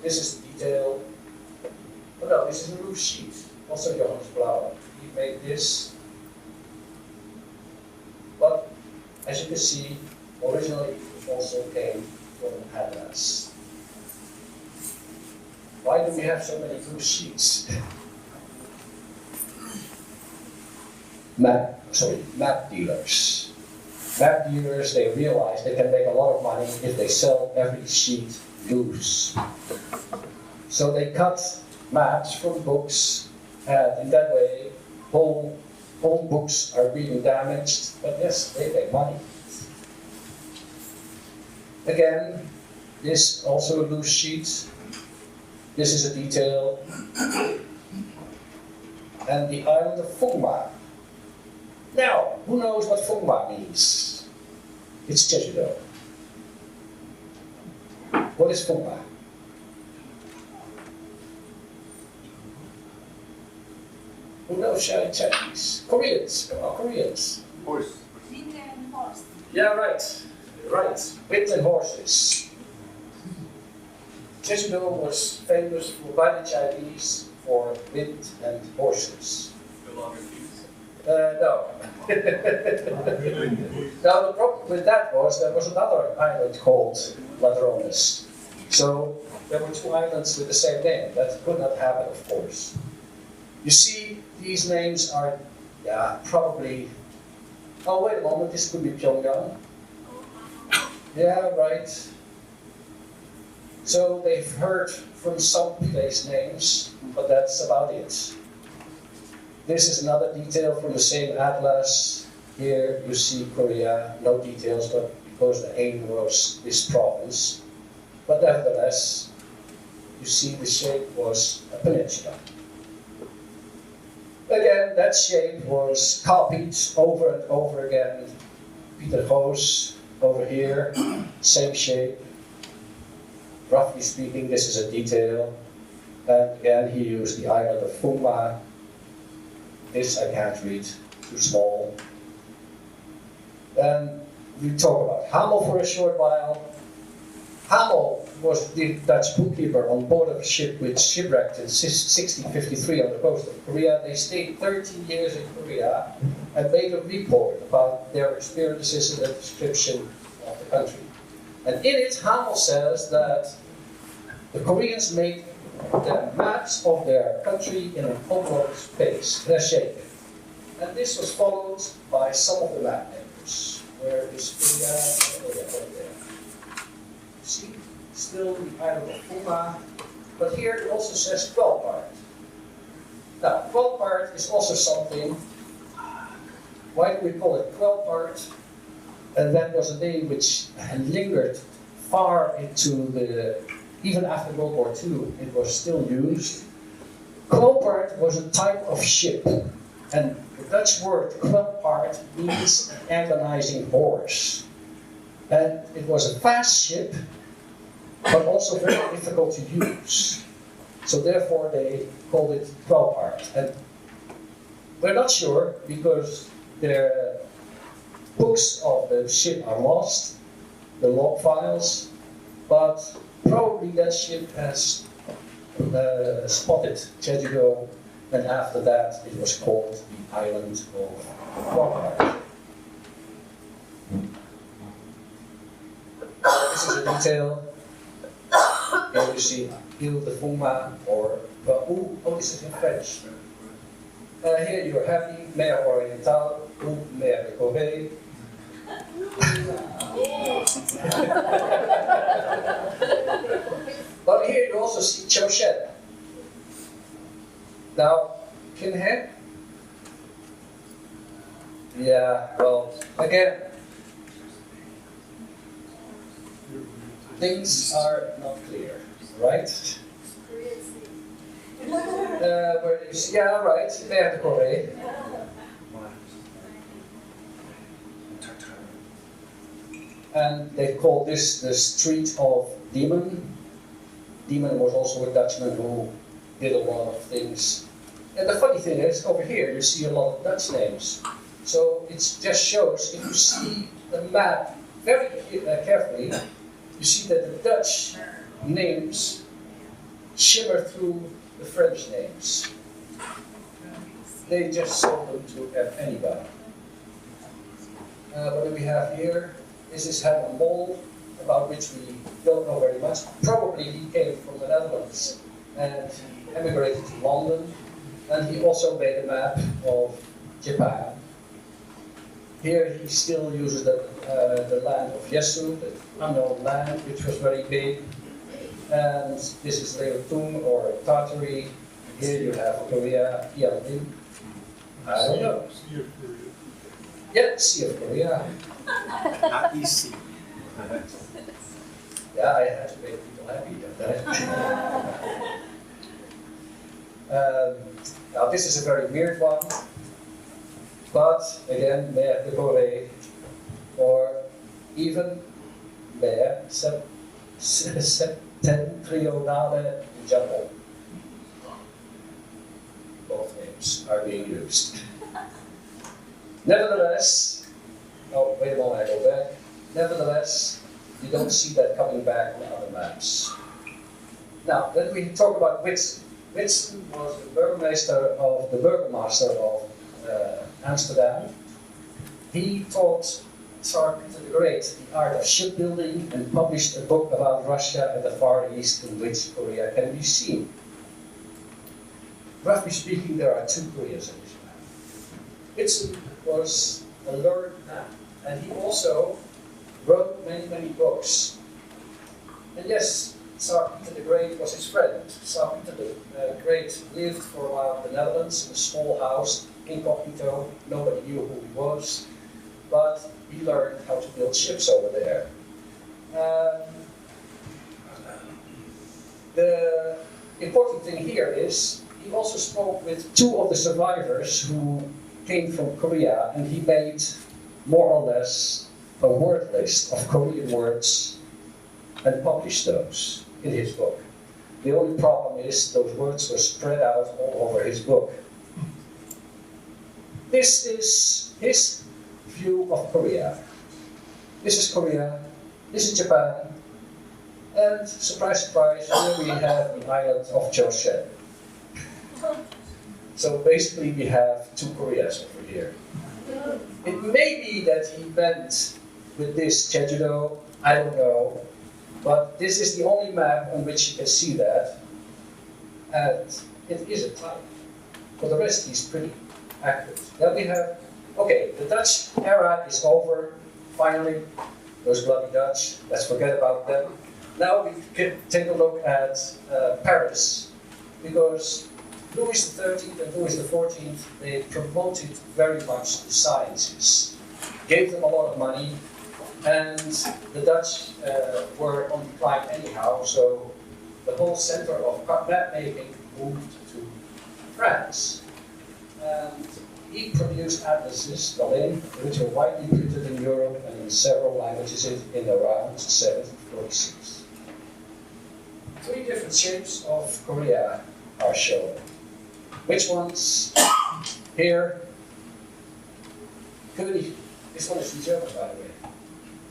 This is the detail. Oh no, this is a roof sheet. Also Johannes Blauer. He made this. as you can see, originally it also came from Atlas. Why do we have so many loose sheets? Map dealers. Map dealers, they realize they can make a lot of money if they sell every sheet loose. So they cut maps from books, and in that way, whole books are being damaged, but yes, they make money. Again, this also a loose sheet. This is a detail. And the island of Fungma. Now, who knows what Fungma means? It's Jeju-do. What is Fungma? Who knows Chinese? Koreans, come on, Koreans. Horse. Wind and horse. Yeah, right. Wind and horses. Jeju-do was famous by the Chinese for wind and horses. No longer thieves. No. Now the problem with that was there was another island called Ladrones. So there were two islands with the same name. That could not happen, of course. You see, these names are, probably. Oh, wait a moment, this could be Pyongyang. Yeah, right. So they've heard from some place names, but that's about it. This is another detail from the same atlas. Here you see Korea, no details, but because the aim was this province. But nevertheless, you see the shape was a peninsula. Again, that shape was copied over and over again. Peter Goos over here, same shape. Roughly speaking, this is a detail. And again, he used the island of Fungma. This I can't read, too small. And we talk about Hamel for a short while. Hamel was the Dutch bookkeeper on board of a ship which shipwrecked in 1653 on the coast of Korea. They stayed 13 years in Korea and made a report about their experiences and a description of the country. And in it, Hamel says that the Koreans made the maps of their country in an oblong space, in a shape. And this was followed by some of the map makers. Where is Korea? Oh, yeah, right there. See, still the island of Fungma, but here it also says Kwelpart. Now, Kwelpart is also something. Why do we call it Kwelpart? And that was a name which lingered far into even after World War II, it was still used. Kwelpart was a type of ship, and the Dutch word Kwelpart means an agonizing horse. And it was a fast ship, but also very difficult to use. So therefore they called it Kwelpart. And we're not sure because their books of the ship are lost, the log files, but probably that ship has spotted Jeju-do, and after that it was called the island of Kwelpart. This is a detail. Here you see Ile de Fungma or this is in French. Here you're happy, Mer Oriental, ou Mer de Corea. But here you also see Choshen. Now, Kinhe? Yeah, well, again, things are not clear, right? Where you see, yeah, right, Mer de Corea. And they called this the Street of Demon. Demon was also a Dutchman who did a lot of things. And the funny thing is, over here you see a lot of Dutch names. So it just shows, if you see the map very carefully, you see that the Dutch names shimmer through the French names. They just sold them to anybody. What do we have here? This is Herman Mol, about which we don't know very much. Probably he came from the Netherlands and he emigrated to London, and he also made a map of Japan. Here he still uses the land of Yesu, the unknown land, which was very big. And this is Linschoten or Tartary. Here you have Korea, Yalin. I don't know. Sea of Korea. Yeah, Sea of Korea. Not easy. Yeah, I had to make people happy at that. Now this is a very weird one, but again, Mer de Corea, or even Mer Septentrionale Jungle. Both names are being used. Nevertheless, oh, wait a moment, I go back. Nevertheless, you don't see that coming back on other maps. Now, then we talk about Witsen. Witsen was the burgomaster of Amsterdam. He taught Tsar Peter the Great the art of shipbuilding and published a book about Russia and the Far East in which Korea can be seen. Roughly speaking, there are two Koreas in this map. Witsen was a learned man, and he also wrote many books. And yes, Tsar Peter the Great was his friend. Tsar Peter the Great lived for a while in the Netherlands in a small house, incognito. Nobody knew who he was, but he learned how to build ships over there. The important thing here is he also spoke with two of the survivors who came from Korea, and he made more or less a word list of Korean words and published those in his book. The only problem is those words were spread out all over his book. This is his view of Korea. This is Korea, this is Japan, and surprise, surprise, here we have the island of Chosen. So basically we have two Koreas over here. It may be that he meant with this Jeju-do, I don't know, but this is the only map on which you can see that, and it is a type. For the rest, he's pretty accurate. Then we have, okay, the Dutch era is over, finally, those bloody Dutch, let's forget about them. Now we can take a look at Paris, because Louis XIII and Louis XIV, they promoted very much the sciences, gave them a lot of money, and the Dutch were on decline anyhow, so the whole center of map making moved to France. And he produced atlases, Berlin, which were widely printed in Europe and in several languages in around 1746. Three different shapes of Korea are shown. Which ones? Here, König, this one is in German, by the way.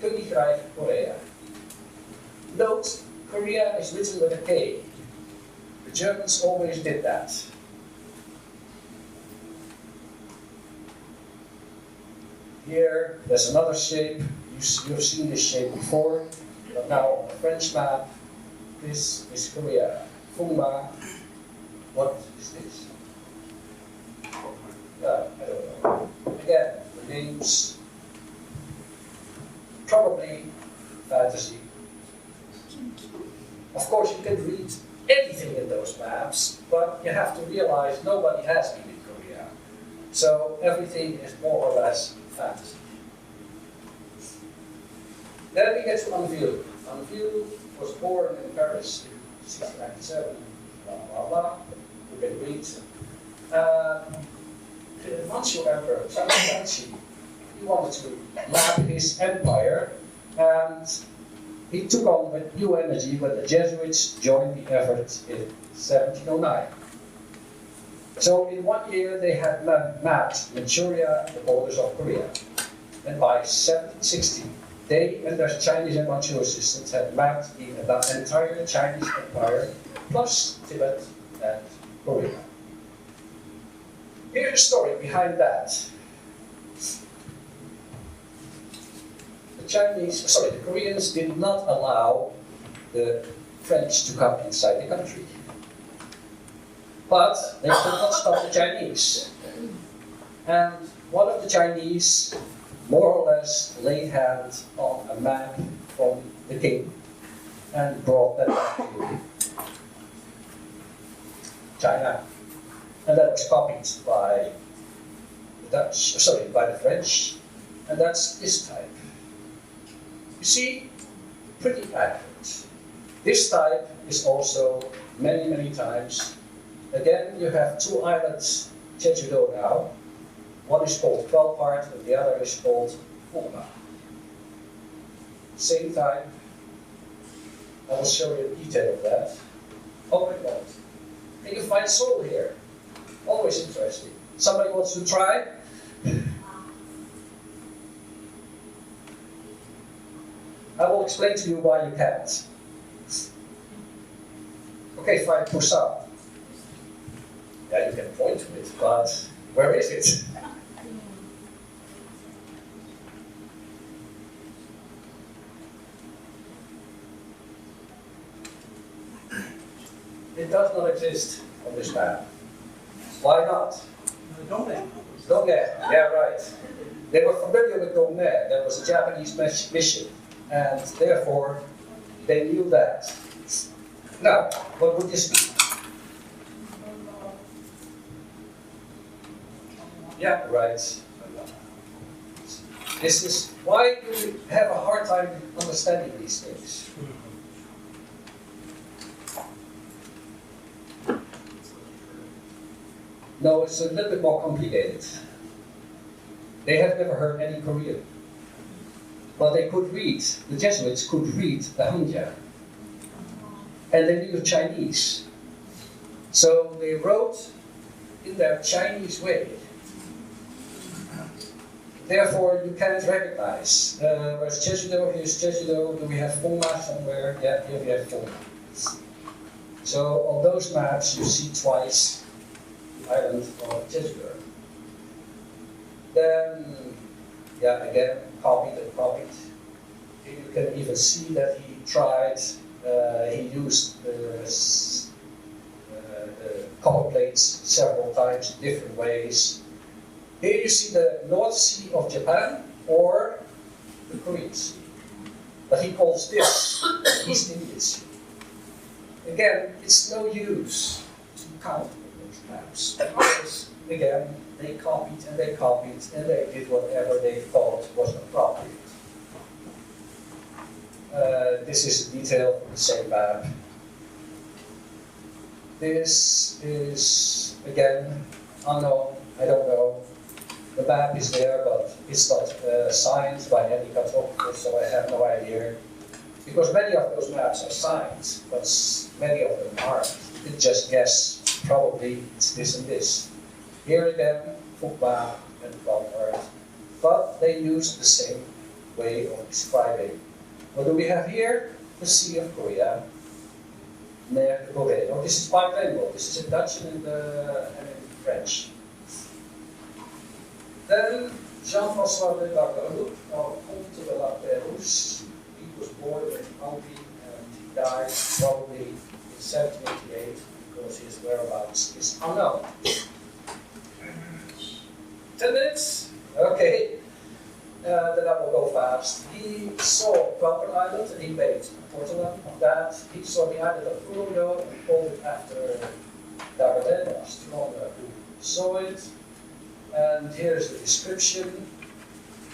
Königreich Korea. Note, Korea is written with a K. The Germans always did that. Here, there's another shape. You've seen this shape before, but now on the French map, this is Korea. Fungma. What is this? I don't know. Again, the names, probably fantasy. Of course, you can read anything in those maps, but you have to realize nobody has been in Korea. So everything is more or less fantasy. Then we get to Anvil. Anvil was born in Paris in 1697, blah blah blah. You can read. The Manchu Emperor, Chang'e, he wanted to map his empire, and he took on with new energy when the Jesuits joined the effort in 1709. So in 1 year they had mapped Manchuria, the borders of Korea. And by 1760, they and their Chinese and Manchu assistants had mapped the entire Chinese empire, plus Tibet and Korea. Here's the story behind that. the Koreans did not allow the French to come inside the country. But they could not stop the Chinese. And one of the Chinese more or less laid hands on a map from the king and brought that back to China. And that was copied by the French, and that's this type. You see, pretty accurate. This type is also many, many times. Again, you have two islands, Jeju-do now. One is called Kwelpart and the other is called Puma. Same time. I will show you the detail of that. Oh my God. And you find soul here. Always interesting. Somebody wants to try? I will explain to you why you can't. Okay, fine, Pusa. Yeah, you can point to it, but where is it? It does not exist on this map. Why not? Donghae. Donghae, yeah, right. They were familiar with Donghae. There was a Japanese mission, and therefore they knew that. Now, what would this be? Yeah, right. This is why do we have a hard time understanding these things? No, it's a little bit more complicated. They have never heard any Korean. But they could read, the Jesuits could read the Hanja. And they knew Chinese. So they wrote in their Chinese way. Therefore, you can't recognize. Where's Jeju-do? Here's Jeju-do. Do we have Fuma somewhere? Yeah, here we have Fuma. So on those maps, you see twice the island of Jeju-do. Then, yeah, again, copied and copied. You can even see that he tried, he used copper plates several times in different ways. Here you see the North Sea of Japan or the Korean Sea. But he calls this the East Indian Sea. Again, it's no use to count those maps. Because, again, they copied and they copied and they did whatever they thought was appropriate. This is a detail from the same map. This is, again, unknown, I don't know. The map is there, but it's not signed by any cartographer, so I have no idea. Because many of those maps are signed, but many of them aren't. You just guess, probably it's this and this. Here again, Fukba and Kwelpart, but they use the same way of describing. What do we have here? The Sea of Korea. Near Korea. Oh, this is bilingual. This is in Dutch and in French. Then Jean-François de Lagaroux of Comte de la Pérouse. He was born in Hungary and he died probably in 1788 because his whereabouts is unknown. 10 minutes? Okay. Then I will go fast. He saw Kwelpart Island and he made a portrait of that. He saw the island of Uruguay and called it after Langeren, an astronomer who saw it. And here's the description.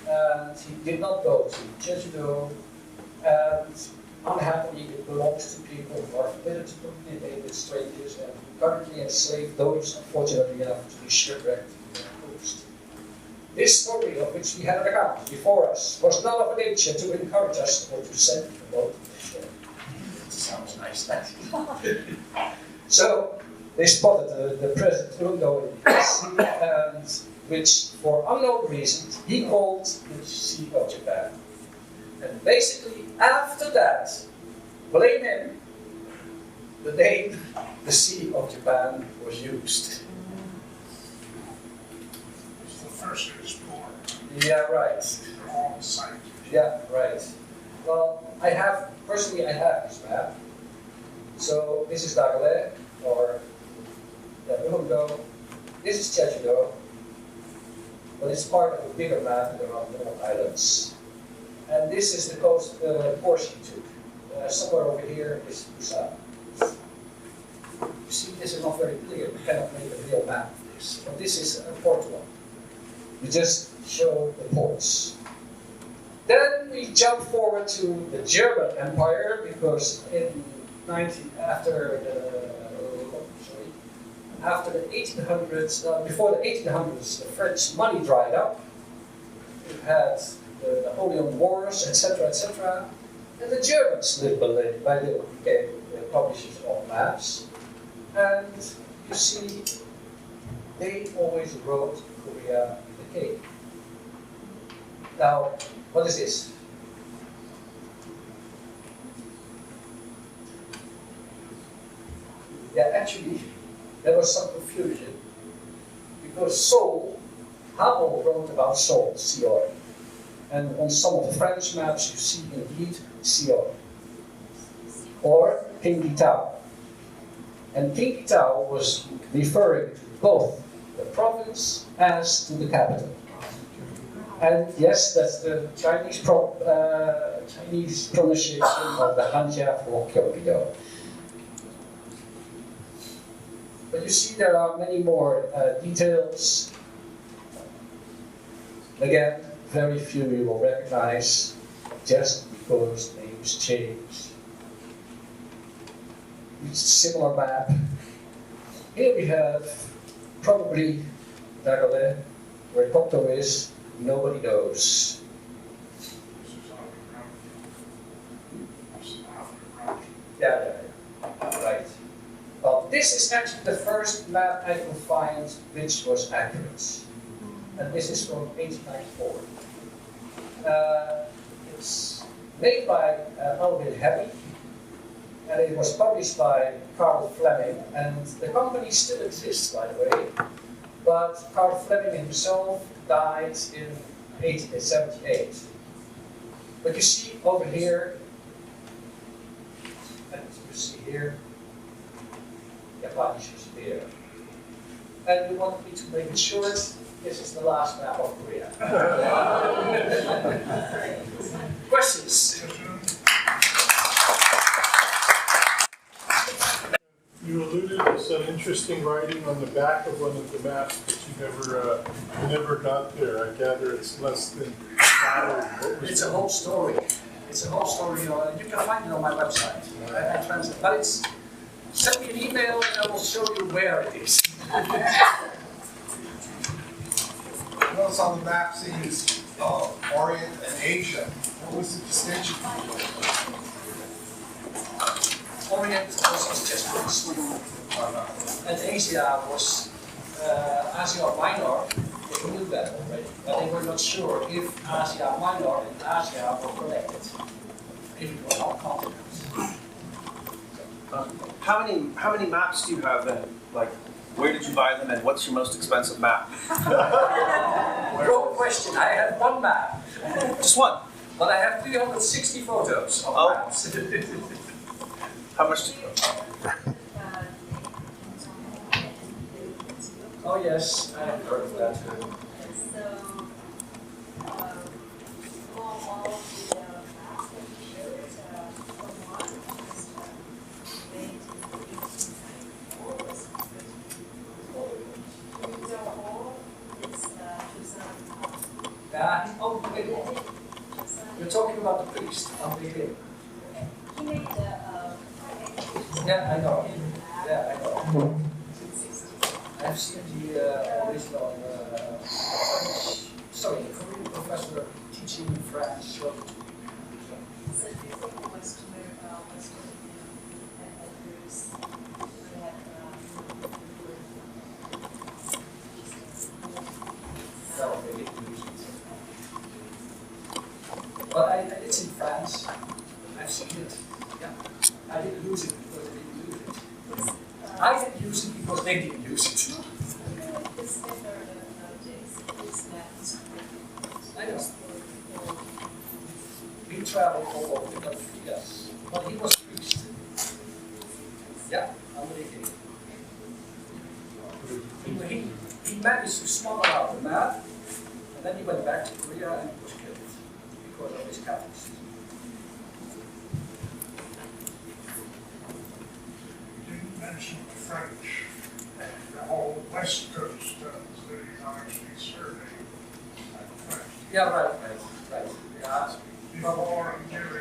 And he did not go to Jeju-do. And unhappily, it belongs to people who are forbidden to communicate with strangers and who currently enslave those unfortunately enough to be shipwrecked in their coast. This story, of which we had an account before us, was not of a nature to encourage us or to send a boat to the shore. Sounds nice, that. So, they spotted the present Uruguay in the sea, and which, for unknown reasons, he called the Sea of Japan. And basically, after that, blame him, the name, the Sea of Japan, was used. It's the first explorer. Yeah, right. They're all scientists. Yeah, right. Well, personally I have this map. So this is Langeren, or Uruguay. This is Chejudo, but it's part of a bigger map around the North Islands. And this is the coast course he took. Somewhere over here is Busan. You see, this is not very clear. We cannot make a real map of this. But this is Portugal. We just show the ports. Then we jump forward to the German Empire, because after the 1800s, before the 1800s, the French money dried up. We had the Napoleon Wars, etc., etc. And the Germans, little by little, became the publishers of maps. And you see, they always wrote Korea with a K. Now, what is this? Yeah, actually, there was some confusion, because Seoul, Hamel wrote about Seoul, Seoul. And on some of the French maps you see indeed Seoul. Or Qingdao. And Qingdao was referring to both the province as to the capital. And yes, that's the Chinese pronunciation of the Hanja for Kyoto. But you see there are many more details. Again, very few you will recognize, just because names change. It's a similar map. Here we have probably Langeren, where Kyoto is, nobody knows. Yeah, right. Well, this is actually the first map I could find which was accurate. And this is from 1894. It's made by Henny, and it was published by Carl Flemming, and the company still exists, by the way, but Carl Flemming himself died in 1878. But you see over here, and you see here, Japanese is here. And you want me to make it short, this is the last map of Korea. Questions? You alluded to some interesting writing on the back of one of the maps, but you never got there. I gather it's less than flattered. It's a whole story. It's a whole story. You can find it on my website. I translate, but it's send me an email and I will show you where it is. Notice on the map sees Orient and Asia. What was the distinction? Orient was just Greece, and Asia was Asia Minor. They knew that already, but they were not sure if Asia Minor and Asia were connected, if it was all continents. How many maps do you have then? Like, where did you buy them, and what's your most expensive map? Wrong question. I have one map. Just one. But I have 360 photos of maps. How much? Oh yes, I have heard of that too. You're talking about the priest on the hill. Yeah, I know. Yeah, I know. I've seen the original sorry, the Korean professor teaching in France. But it's in France. I've seen it. Yeah. I didn't use it because they didn't use it. I didn't use it because they didn't use it. I know. traveled all over the country, yes. But he was a priest. Yeah, I'm leaving. He managed to smuggle out the map, and then he went back to Korea and was killed because of his Catholicism. You didn't mention the French. The whole West Coast cities are actually surveyed by the French. Yeah, right. Yeah, Before and during the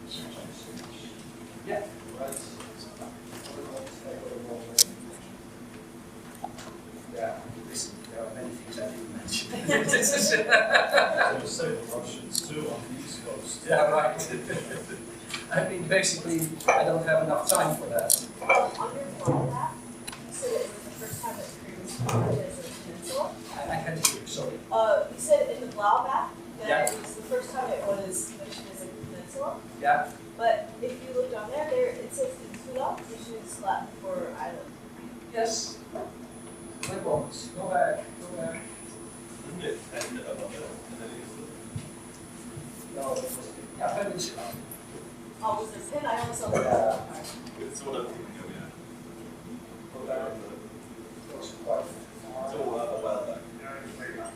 1866. yeah, right. Yeah, listen, there are many things I didn't mention. I would say the Russians too on the East Coast. Yeah, right. I mean, basically, I don't have enough time for that. On your blog map, you said it was the first time that Korea was covered as a peninsula. I can't hear you, sorry. You said in the Blau map that Yeah. it was the first time it was mentioned as a peninsula. Yeah? But if you look down there, it says insula, which is Latin for island. Yes. Wait once. Go back. Isn't it end above it and then it's No, it was, yeah, peninsula. Oh, was there pin? I only saw the Yeah. it's sort of, yeah. Go back. It was quite It's all far. well back. Yeah, it's way back.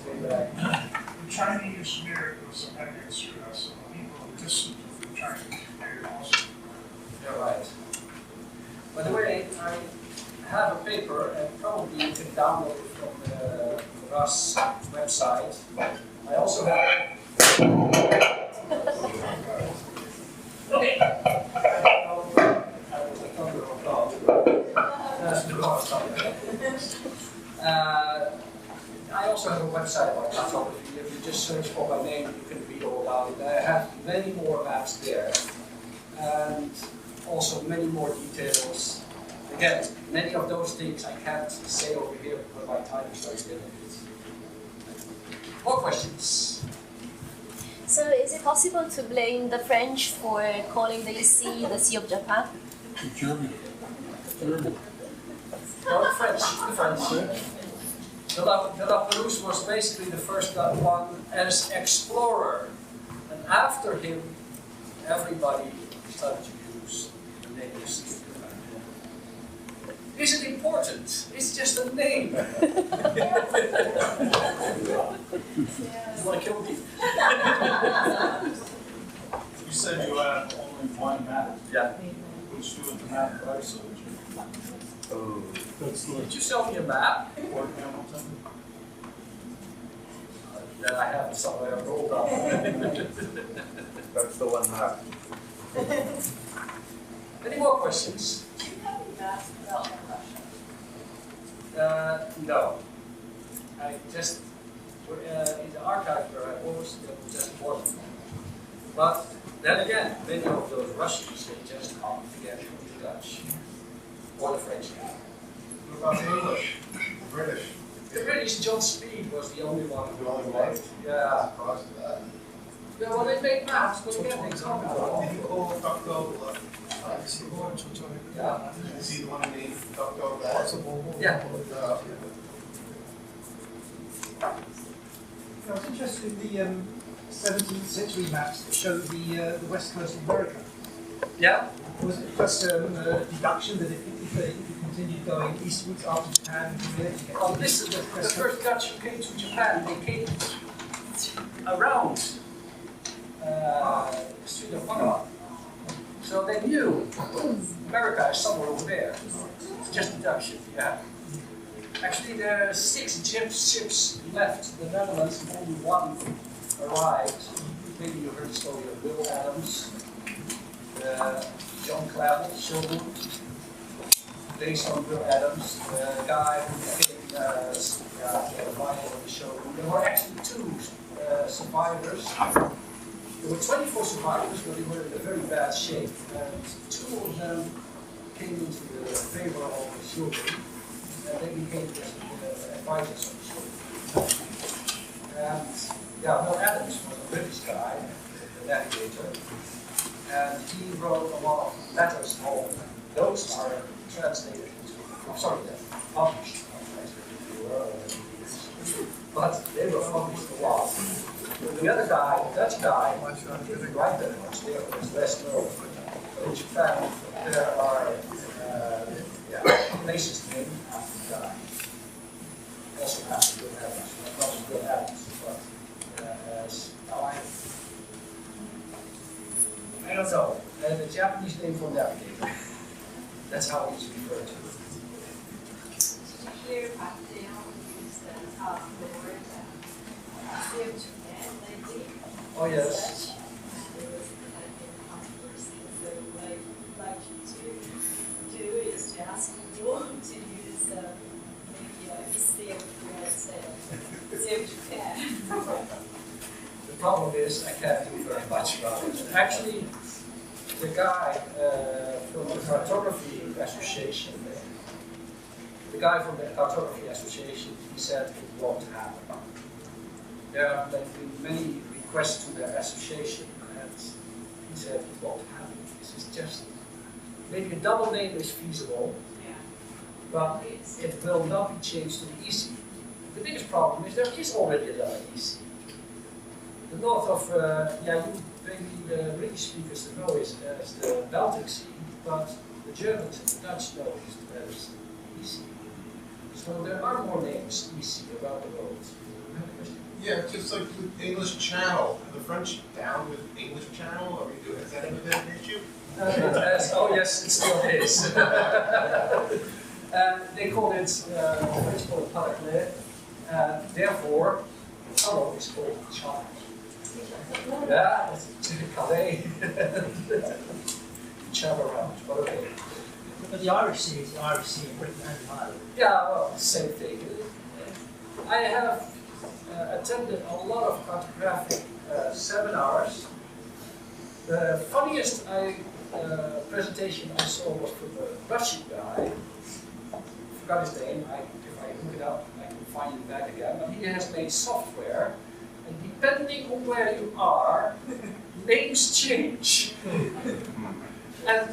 Way back. The Chinese knew it was a peninsula, so people distant from Chinese knew also. You're right. By the way, I have a paper, and probably you can download it from the Vaz website. I also have. Okay. I also have a website about cartography. If you just search for my name, you can read all about it. I have many more maps there, and also many more details. Again, many of those things I can't say over here because my time is very limited. More questions? So is it possible to blame the French for calling the sea the Sea of Japan? Germany. No, the French. De La Perouse was basically the first one as explorer, and after him, everybody started to use the name of Sea of Japan. Is it important? It's just a name. You want to kill me? You said you had only one map. Yeah. Which you would map also, would you? Oh. That's the Did you sell me a map? Fort Hamilton? That I have somewhere rolled up. That's the one map. Any more questions? Do you have any maps about Russia? No. I just, in the archive where I was, there was just one. But then again, many of those Russians, they just copied again from the Dutch or the French. What about the English? The British? The British, John Speed was the only one who The only one? left. Yeah. Surprised at that. Yeah, well, they made maps, but again, they copied Did them. you call Ducto? Yeah. Is he the one who named Ducto that? Yeah. I was interested in the 17th century maps that show the west coast of America. Yeah. Was it just a deduction that if you continued going eastwards after Japan and Korea, you get Well, listen, the first Dutch who came to Japan, they came around Strait of Panama. So they knew America is somewhere over there. It's just deduction, yeah. Actually, there are 6 ships left the Netherlands, and only one arrived. Maybe you heard the story of Will Adams, John Clavel, Shogun, based on Will Adams, the guy who became the rival of the Shogun. There were actually 2 survivors. There were 24 survivors, but they were in a very bad shape, and 2 of them came into the favor of the Shogun, and they became the advisors of the Shogun. And yeah, Will Adams was a British guy, the navigator, and he wrote a lot of letters home. Those are translated into, published, but they were published a lot. The other guy, the Dutch guy, didn't write that much. There was less known. But in Japan, there are places named after the guy. Also have good habits, not as good habits, but I don't know. The Japanese name for navigator. That's how it's referred to. Did you hear about the use the word Sea of Japan lately? Oh yes. There was like a controversy. So what I'd like you to do is to ask people to use maybe Sea of Japan. The problem is I can't do very much about it. Actually, the guy from the Cartography Association, he said it won't happen. There have been many requests to the association, and he said it won't happen. This is just maybe a double name is feasible, but it will not be changed to the EC. The biggest problem is there is already another EC. The north of, maybe the British speakers know it as the Baltic Sea, but the Germans and the Dutch know it as EC. So there are more names EC around the world. Yeah, just like with English Channel. The French down with English Channel? Are we doing, is that an issue? Oh yes, it still is. They call it, French call it paraclet. Therefore, Channel is called Channel. Yeah, it's Calais. Channel around, but okay. But the Irish Sea is the Irish Sea in Britain and Ireland. Yeah, well, same thing. I have attended a lot of cartographic seminars. The funniest presentation I saw was from a Russian guy. I forgot his name. If I look it up, I can find it back again. But he has made software, and depending on where you are, names change. And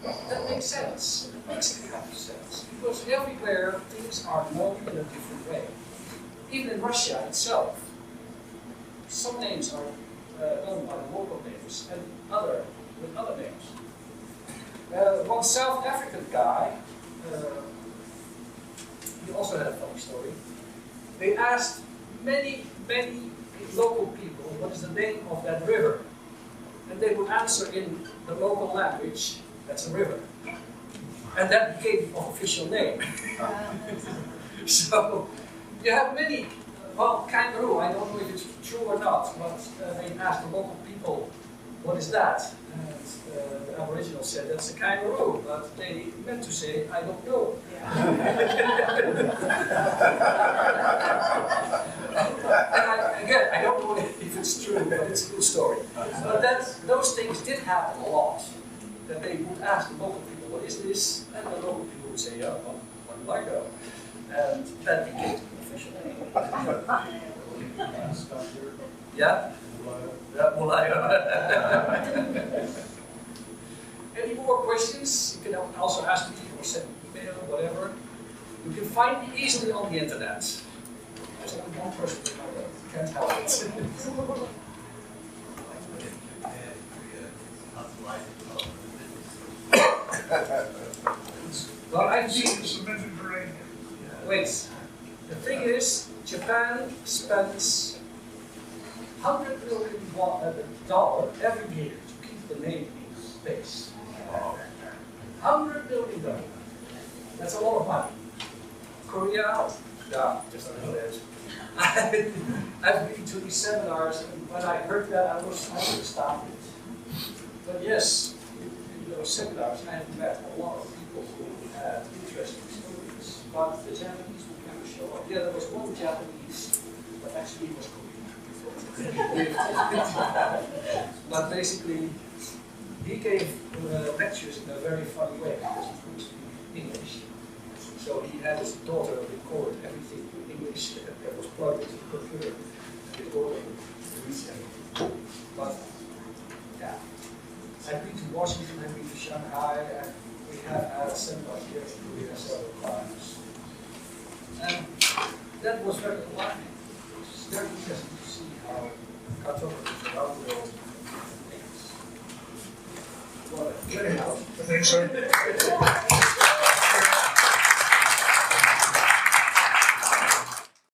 that makes sense. It makes a kind of sense. Because everywhere things are known in a different way. Even in Russia itself, some names are known by the local names and with other names. One South African guy, he also had a funny story. They asked many local people what is the name of that river. And they would answer in the local language, that's a river. And that became the official name. So, you have many, well, kangaroo, I don't know if it's true or not, but they asked the local people, what is that? And the Aboriginal said, that's a kangaroo, but they meant to say, I don't know. And again, I don't know if it's true, but it's a good story. But those things did happen a lot, that they would ask the local people, what is this? And the local people would say, yeah, what do I know? And that became the official name. Yeah? Any more questions? You can also ask me or send me an email, whatever. You can find me easily on the internet. There's only one person who can't help it. Well, I've been... Wait. The thing is, Japan spends $100 million every year to keep the name in space. $100 million. That's a lot of money. Korea, yeah, just under that. I've been to these seminars, and when I heard that, I was astounded. But yes, in those seminars, I have met a lot of people who had interesting stories. But the Japanese would never show up. Yeah, there was one Japanese, but actually he was Korean. But basically, he gave lectures in a very funny way because he couldn't speak English. So he had his daughter record everything in English that was plugged into the computer, recording. But yeah, I've been to Washington, I've been to Shanghai, and we have had seminars here in Korea several times. And that was very alarming. It's very interesting to see how think so.